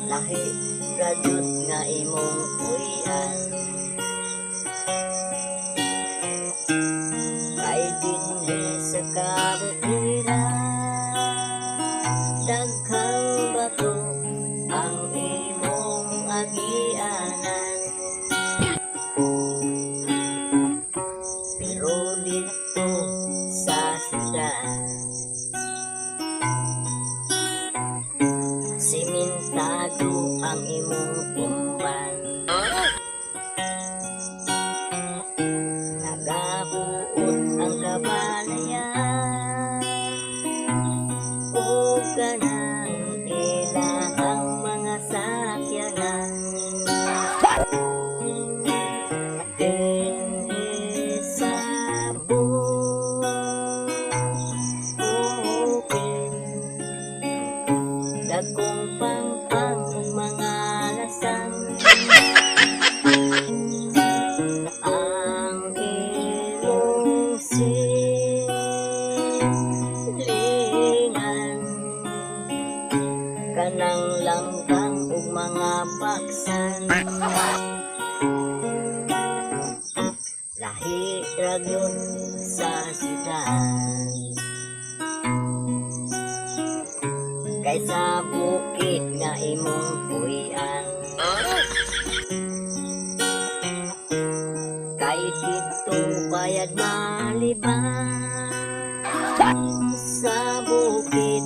Lahi radot nga imong puyan, kay dinhi sa kabukiran daghang bato ang imong agianan. Pero dito sa syudad, simentado ang imong tumban. Nagabuot ang kabanayan o kanang ilahang mga sakyanan. Dinhi sa bukid, dagkong pangpang ug mga lasang. Ang imong silingan, kanang langkang ug mga baksan. Lahi ragyod sa syudad, kaysa bukid nga imong puyan. Kay dito bayad malibang, sa bukid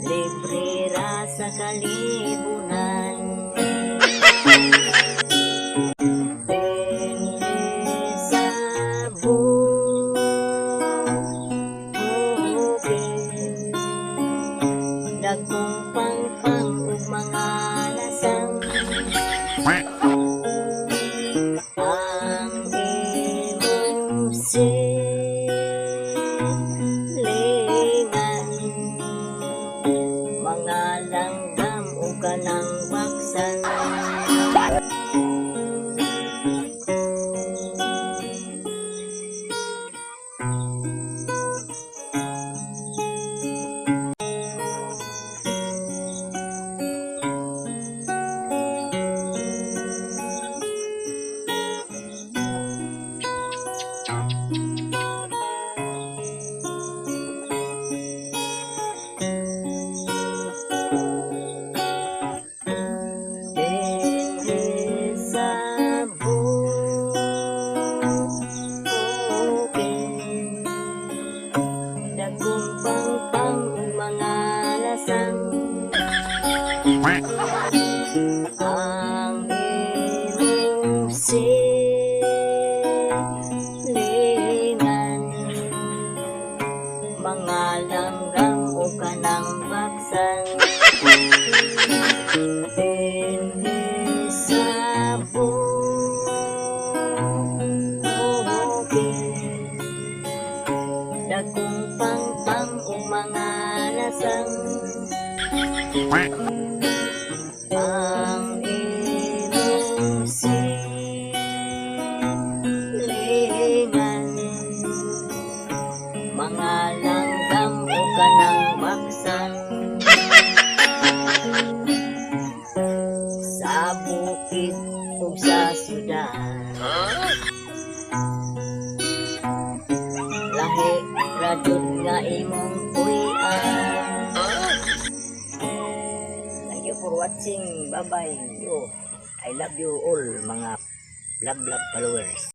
libre ra sa kalibunan. Dinhi sa bukid, dagkong pangpang ug mga lasang. Ang imong silingan, mga langgam o kanang baksan. Dinhi sa bukid, dagkong pangpang ug mga lasang. Ang imong silingan, mga langgam o kanang baksan. Dinhi sa bukid, dagkong pangpang o mga lasang. Ang imong silingan, mga langgam o kanang baksan. Sa bukid ug sa syudad, lahi radot nga imong puyan. Thank you for watching. Bye bye. I love you all mga vlog followers.